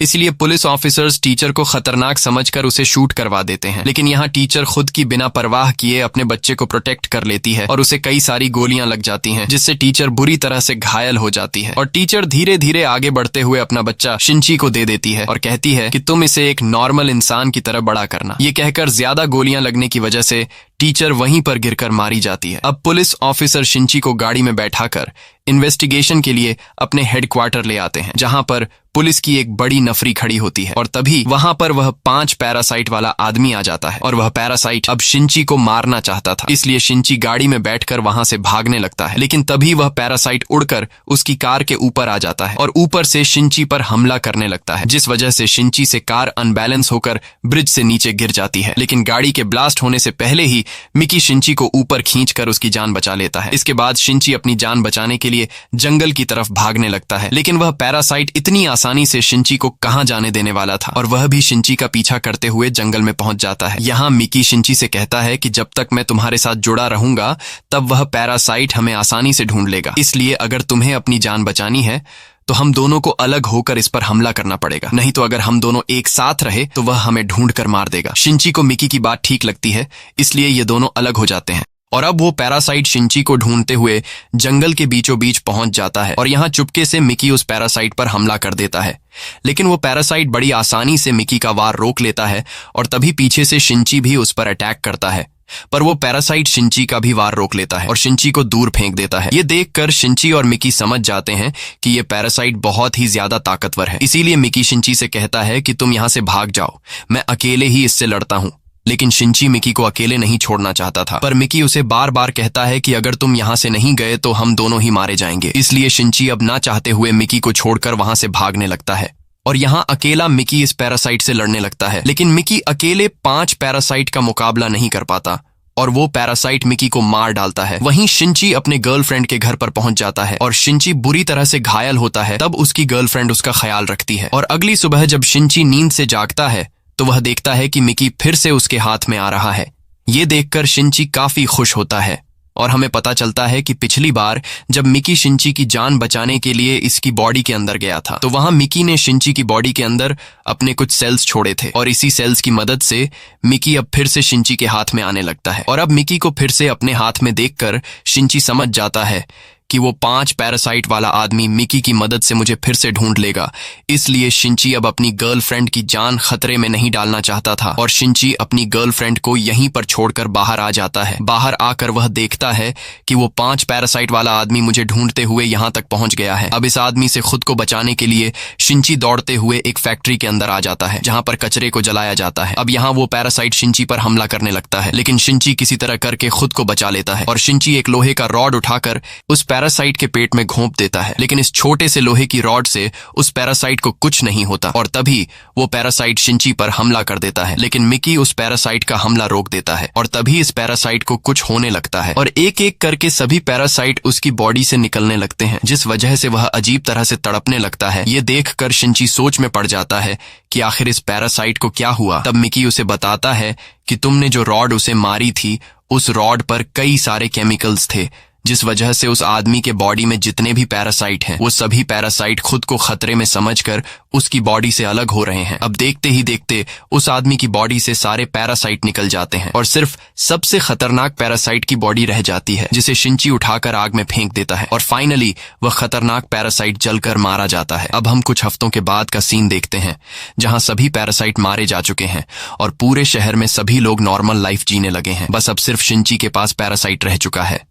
इसलिए पुलिस ऑफिसर्स टीचर को खतरनाक समझकर उसे शूट करवा देते हैं। लेकिन यहाँ टीचर खुद की बिना परवाह किए अपने बच्चे को प्रोटेक्ट कर लेती है और उसे कई सारी गोलियां लग जाती हैं, जिससे टीचर बुरी तरह से घायल हो जाती है। और टीचर धीरे धीरे आगे बढ़ते हुए अपना बच्चा शिंची को दे देती है और कहती है कि तुम इसे एक नॉर्मल इंसान की तरह बड़ा करना। ये कहकर ज्यादा गोलियां लगने की वजह से टीचर वहीं पर गिरकर मारी जाती है। अब पुलिस ऑफिसर शिंची को गाड़ी में बैठाकर इन्वेस्टिगेशन के लिए अपने हेडक्वार्टर ले आते हैं, जहां पर पुलिस की एक बड़ी नफरी खड़ी होती है और तभी वहां पर वह 5 पैरासाइट वाला आदमी आ जाता है और वह पैरासाइट अब शिंची को मारना चाहता था, इसलिए शिंची गाड़ी में बैठकर वहां से भागने लगता है। लेकिन तभी वह पैरासाइट उड़कर उसकी कार के ऊपर आ जाता है और ऊपर से शिंची पर हमला करने लगता है, जिस वजह से शिंची से कार अनबैलेंस होकर ब्रिज से नीचे गिर जाती है। लेकिन गाड़ी के ब्लास्ट होने से पहले ही मिकी शिंची को ऊपर खींचकर उसकी जान बचा लेता है। इसके बाद शिंची अपनी जान बचाने के लिए जंगल की तरफ भागने लगता है, लेकिन वह पैरासाइट इतनी आसानी से शिंची को कहां जाने देने वाला था और वह भी शिंची का पीछा करते हुए जंगल में पहुंच जाता है। यहाँ मिकी शिंची से कहता है कि जब तक मैं तुम्हारे साथ जुड़ा रहूंगा तब वह पैरासाइट हमें आसानी से ढूंढ लेगा, इसलिए अगर तुम्हें अपनी जान बचानी है तो हम दोनों को अलग होकर इस पर हमला करना पड़ेगा, नहीं तो अगर हम दोनों एक साथ रहे तो वह हमें ढूंढ कर मार देगा। शिंची को मिकी की बात ठीक लगती है, इसलिए ये दोनों अलग हो जाते हैं और अब वो पैरासाइट शिंची को ढूंढते हुए जंगल के बीचों बीच पहुंच जाता है और यहाँ चुपके से मिकी उस पैरासाइट पर हमला कर देता है। लेकिन वो पैरासाइट बड़ी आसानी से मिकी का वार रोक लेता है और तभी पीछे से शिंची भी उस पर अटैक करता है, पर वो पैरासाइट शिंची का भी वार रोक लेता है और शिंची को दूर फेंक देता है। ये देखकर शिंची और मिकी समझ जाते हैं कि ये पैरासाइट बहुत ही ज्यादा ताकतवर है, इसीलिए मिकी शिंची से कहता है कि तुम यहाँ से भाग जाओ, मैं अकेले ही इससे लड़ता हूँ। लेकिन शिंची मिकी को अकेले नहीं छोड़ना चाहता था, पर मिकी उसे बार बार कहता है कि अगर तुम यहाँ से नहीं गए तो हम दोनों ही मारे जाएंगे। इसलिए शिंची अब ना चाहते हुए मिकी को छोड़कर वहां से भागने लगता है और यहाँ अकेला मिकी इस पैरासाइट से लड़ने लगता है। लेकिन मिकी अकेले 5 पैरासाइट का मुकाबला नहीं कर पाता और वो पैरासाइट मिकी को मार डालता है। वहीं शिंची अपने गर्लफ्रेंड के घर पर पहुंच जाता है और शिंची बुरी तरह से घायल होता है, तब उसकी गर्लफ्रेंड उसका ख्याल रखती है। और अगली सुबह जब शिंची नींद से जागता है तो वह देखता है कि मिकी फिर से उसके हाथ में आ रहा है। ये देखकर शिंची काफी खुश होता है और हमें पता चलता है कि पिछली बार जब मिकी शिंची की जान बचाने के लिए इसकी बॉडी के अंदर गया था तो वहां मिकी ने शिंची की बॉडी के अंदर अपने कुछ सेल्स छोड़े थे और इसी सेल्स की मदद से मिकी अब फिर से शिंची के हाथ में आने लगता है। और अब मिकी को फिर से अपने हाथ में देखकर शिंची समझ जाता है कि वो 5 पैरासाइट वाला आदमी मिकी की मदद से मुझे फिर से ढूंढ लेगा, इसलिए शिंची अब अपनी गर्लफ्रेंड की जान खतरे में नहीं डालना चाहता था और शिंची अपनी गर्लफ्रेंड को यहीं पर छोड़कर बाहर आ जाता है। बाहर आकर वह देखता है कि वो 5 पैरासाइट वाला आदमी मुझे ढूंढते हुए यहाँ तक पहुंच गया है। अब इस आदमी से खुद को बचाने के लिए शिंची दौड़ते हुए एक फैक्ट्री के अंदर आ जाता है जहां पर कचरे को जलाया जाता है। अब यहाँ वो पैरासाइट शिंची पर हमला करने लगता है, लेकिन शिंची किसी तरह करके खुद को बचा लेता है और शिंची एक लोहे का रॉड उठाकर उस पैरासाइट के पेट में घोंप देता है। लेकिन इस छोटे से लोहे की रॉड से उस पैरासाइट को कुछ नहीं होता और तभी वो पैरासाइट शिंची पर हमला कर देता है। लेकिन मिकी उस पैरासाइट का हमला रोक देता है और तभी इस पैरासाइट को कुछ होने लगता है और एक एक करके सभी पैरासाइट उसकी बॉडी से निकलने लगते हैं, जिस वजह से वह अजीब तरह से तड़पने लगता है। ये देखकर शिंची सोच में पड़ जाता है कि आखिर इस पैरासाइट को क्या हुआ। तब मिकी उसे बताता है कि तुमने जो रॉड उसे मारी थी उस रॉड पर कई सारे केमिकल्स थे, जिस वजह से उस आदमी के बॉडी में जितने भी पैरासाइट हैं वो सभी पैरासाइट खुद को खतरे में समझकर उसकी बॉडी से अलग हो रहे हैं। अब देखते ही देखते उस आदमी की बॉडी से सारे पैरासाइट निकल जाते हैं और सिर्फ सबसे खतरनाक पैरासाइट की बॉडी रह जाती है, जिसे शिंची उठाकर आग में फेंक देता है और फाइनली वह खतरनाक पैरासाइट जलकर मारा जाता है। अब हम कुछ हफ्तों के बाद का सीन देखते हैं जहां सभी पैरासाइट मारे जा चुके हैं और पूरे शहर में सभी लोग नॉर्मल लाइफ जीने लगे हैं। बस अब सिर्फ शिंची के पास पैरासाइट रह चुका है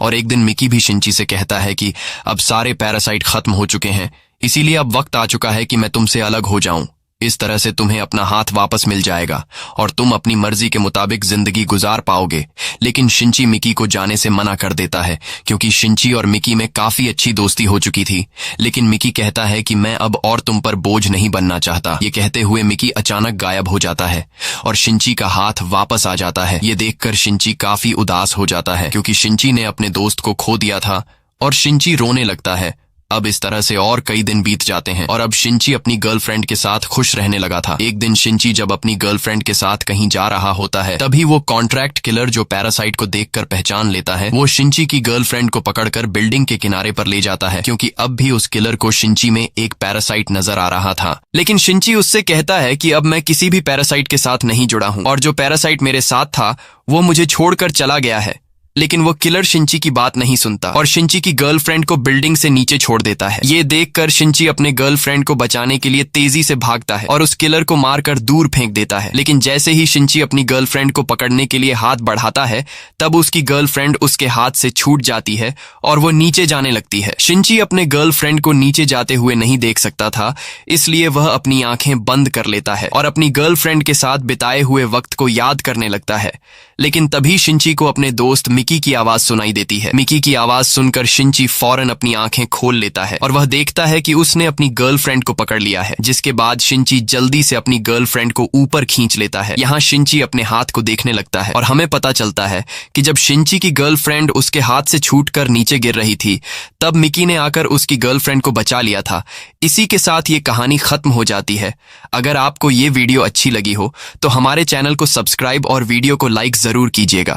और एक दिन मिकी भी शिंची से कहता है कि अब सारे पैरासाइट खत्म हो चुके हैं, इसीलिए अब वक्त आ चुका है कि मैं तुमसे अलग हो जाऊं। इस तरह से तुम्हें अपना हाथ वापस मिल जाएगा और तुम अपनी मर्जी के मुताबिक जिंदगी गुजार पाओगे। लेकिन शिंची मिकी को जाने से मना कर देता है क्योंकि शिंची और मिकी में काफी अच्छी दोस्ती हो चुकी थी। लेकिन मिकी कहता है कि मैं अब और तुम पर बोझ नहीं बनना चाहता। ये कहते हुए मिकी अचानक गायब हो जाता है और शिंची का हाथ वापस आ जाता है। ये देखकर शिंची काफी उदास हो जाता है क्योंकि शिंची ने अपने दोस्त को खो दिया था और शिंची रोने लगता है। अब इस तरह से और कई दिन बीत जाते हैं और अब शिंची अपनी गर्लफ्रेंड के साथ खुश रहने लगा था। एक दिन शिंची जब अपनी गर्लफ्रेंड के साथ कहीं जा रहा होता है, तभी वो कॉन्ट्रैक्ट किलर जो पैरासाइट को देखकर पहचान लेता है, वो शिंची की गर्लफ्रेंड को पकड़कर बिल्डिंग के किनारे पर ले जाता है क्योंकि अब भी उस किलर को शिंची में एक पैरासाइट नजर आ रहा था। लेकिन शिंची उससे कहता है कि अब मैं किसी भी पैरासाइट के साथ नहीं जुड़ा हूं और जो पैरासाइट मेरे साथ था वो मुझे छोड़कर चला गया है। लेकिन वो किलर शिंची की बात नहीं सुनता और शिंची की गर्लफ्रेंड को बिल्डिंग से नीचे छोड़ देता है। ये देखकर शिंची अपने गर्लफ्रेंड को बचाने के लिए तेजी से भागता है और उस किलर को मारकर दूर फेंक देता है। लेकिन जैसे ही शिंची अपनी गर्लफ्रेंड को पकड़ने के लिए हाथ बढ़ाता है, तब उसकी गर्लफ्रेंड उसके हाथ से छूट जाती है और वो नीचे जाने लगती है। शिंची अपने गर्लफ्रेंड को नीचे जाते हुए नहीं देख सकता था, इसलिए वह अपनी आंखें बंद कर लेता है और अपनी गर्लफ्रेंड के साथ बिताए हुए वक्त को याद करने लगता है। लेकिन तभी शिंची को अपने दोस्त मिकी की आवाज सुनाई देती है। मिकी की आवाज सुनकर शिंची फौरन अपनी आंखें खोल लेता है और वह देखता है कि उसने अपनी गर्लफ्रेंड को पकड़ लिया है। जिसके बाद शिंची जल्दी से अपनी गर्लफ्रेंड को ऊपर खींच लेता है। यहाँ शिंची अपने हाथ को देखने लगता है और हमें पता चलता है कि जब शिंची की गर्लफ्रेंड उसके हाथ से छूटकर नीचे गिर रही थी, तब मिकी ने आकर उसकी गर्लफ्रेंड को बचा लिया था। इसी के साथ ये कहानी खत्म हो जाती है। अगर आपको ये वीडियो अच्छी लगी हो तो हमारे चैनल को सब्सक्राइब और वीडियो को लाइक जरूर कीजिएगा।